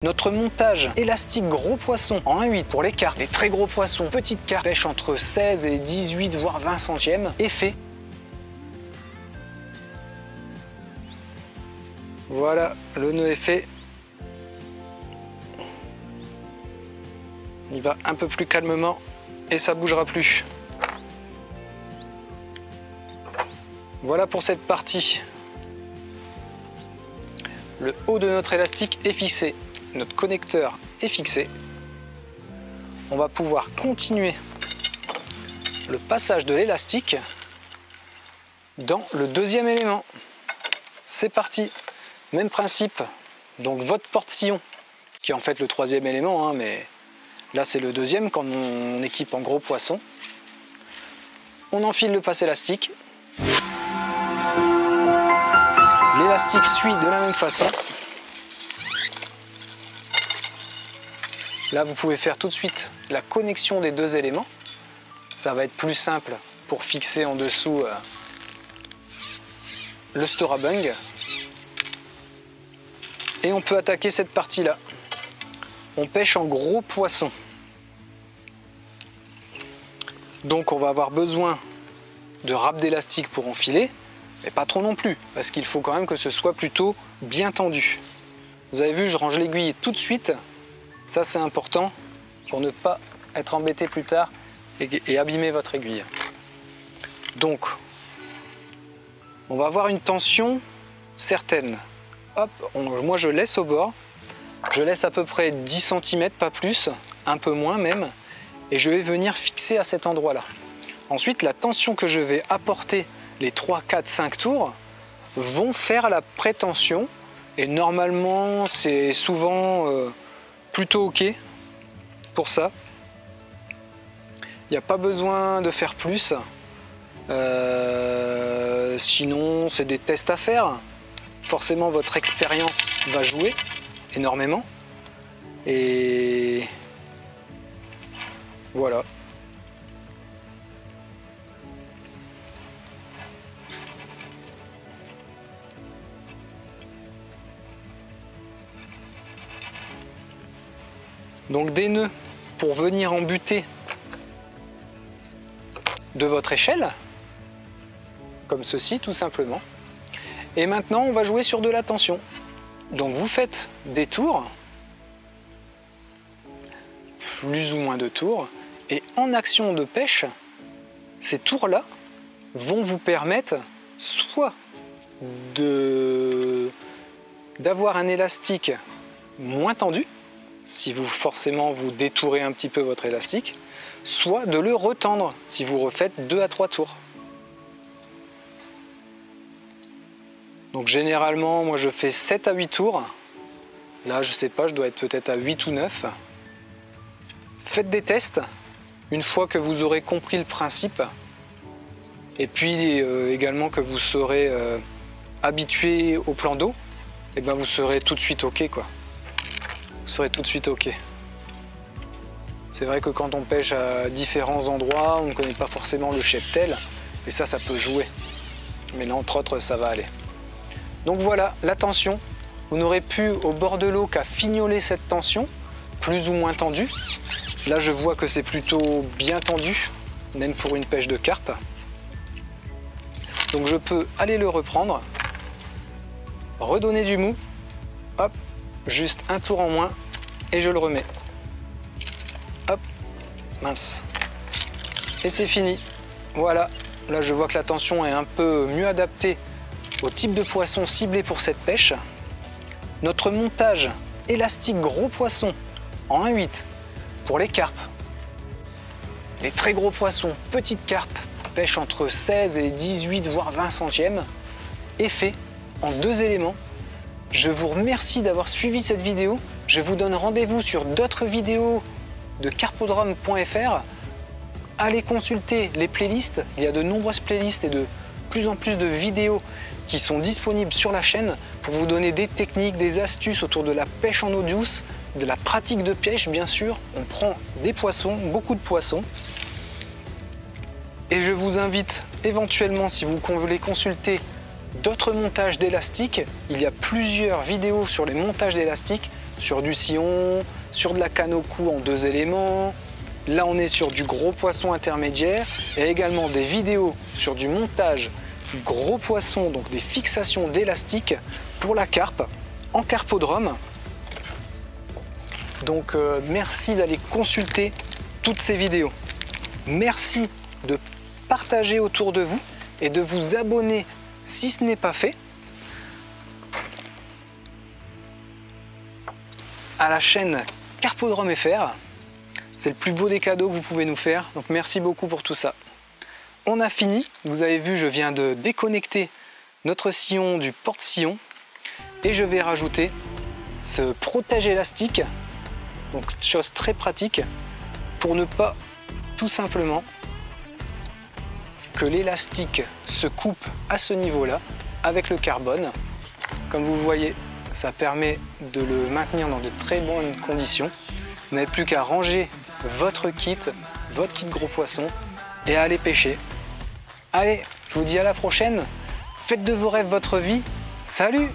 Notre montage élastique gros poisson en 1/8 pour les carpes, les très gros poissons, petites carpes, pêche entre 16 et 18 voire 20 centièmes est fait. Voilà, le nœud est fait. Il va un peu plus calmement et ça bougera plus. Voilà pour cette partie. Le haut de notre élastique est fixé. Notre connecteur est fixé. On va pouvoir continuer le passage de l'élastique dans le deuxième élément. C'est parti. Même principe. Donc votre porte-sillon, qui est en fait le troisième élément, hein, mais là c'est le deuxième quand on équipe en gros poisson. On enfile le passe élastique. L'élastique suit de la même façon. Là, vous pouvez faire tout de suite la connexion des deux éléments. Ça va être plus simple pour fixer en dessous le Storabung. Et on peut attaquer cette partie-là. On pêche en gros poisson. Donc, on va avoir besoin de râpes d'élastique pour enfiler, mais pas trop non plus, parce qu'il faut quand même que ce soit plutôt bien tendu. Vous avez vu, je range l'aiguille tout de suite. Ça, c'est important pour ne pas être embêté plus tard et abîmer votre aiguille. Donc, on va avoir une tension certaine. Hop, moi je laisse au bord. Je laisse à peu près 10 cm, pas plus, un peu moins même. Et je vais venir fixer à cet endroit-là. Ensuite, la tension que je vais apporter, les 3, 4, 5 tours, vont faire la prétension. Et normalement, c'est souvent plutôt ok pour ça. Il n'y a pas besoin de faire plus. Sinon, c'est des tests à faire. Forcément, votre expérience va jouer énormément. Et voilà. Donc des nœuds pour venir embuter de votre échelle, comme ceci tout simplement. Et maintenant on va jouer sur de la tension. Donc vous faites des tours, plus ou moins de tours, et en action de pêche, ces tours-là vont vous permettre soit d'avoir un élastique moins tendu, si vous forcément vous détourez un petit peu votre élastique, soit de le retendre si vous refaites 2 à 3 tours. Donc généralement, moi je fais 7 à 8 tours. Là, je sais pas, je dois être peut-être à 8 ou 9. Faites des tests une fois que vous aurez compris le principe. Et puis également que vous serez habitué au plan d'eau, et ben vous serez tout de suite ok quoi. Vous serez tout de suite ok. C'est vrai que quand on pêche à différents endroits, on ne connaît pas forcément le cheptel, et ça peut jouer. Mais là, entre autres, ça va aller. Donc voilà, la tension. Vous n'aurez plus au bord de l'eau qu'à fignoler cette tension, plus ou moins tendue. Là, je vois que c'est plutôt bien tendu, même pour une pêche de carpe. Donc je peux aller le reprendre, redonner du mou, hop, juste un tour en moins, et je le remets. Hop, mince. Et c'est fini. Voilà, là je vois que la tension est un peu mieux adaptée au type de poisson ciblé pour cette pêche. Notre montage élastique gros poisson en 1/8 pour les carpes. Les très gros poissons, petites carpes, pêche entre 16 et 18 voire 20 centièmes, est fait en 2 éléments. Je vous remercie d'avoir suivi cette vidéo. Je vous donne rendez-vous sur d'autres vidéos de carpodrome.fr. Allez consulter les playlists. Il y a de nombreuses playlists et de plus en plus de vidéos qui sont disponibles sur la chaîne pour vous donner des techniques, des astuces autour de la pêche en eau douce, de la pratique de pêche bien sûr. On prend des poissons, beaucoup de poissons. Et je vous invite éventuellement, si vous voulez consulter d'autres montages d'élastiques, il y a plusieurs vidéos sur les montages d'élastiques. sur du sillon, sur de la canne au cou en 2 éléments. Là, on est sur du gros poisson intermédiaire. Il y a également des vidéos sur du montage gros poisson, donc des fixations d'élastique pour la carpe en carpodrome. Donc merci d'aller consulter toutes ces vidéos. Merci de partager autour de vous et de vous abonner si ce n'est pas fait à la chaîne Carpodrome FR. C'est le plus beau des cadeaux que vous pouvez nous faire, donc merci beaucoup pour tout ça. On a fini, vous avez vu, je viens de déconnecter notre sillon du porte-sillon et je vais rajouter ce protège élastique, donc chose très pratique pour ne pas tout simplement que l'élastique se coupe à ce niveau-là avec le carbone. Comme vous le voyez, ça permet de le maintenir dans de très bonnes conditions. Vous n'avez plus qu'à ranger votre kit gros poisson et à aller pêcher. Allez, je vous dis à la prochaine. Faites de vos rêves votre vie. Salut!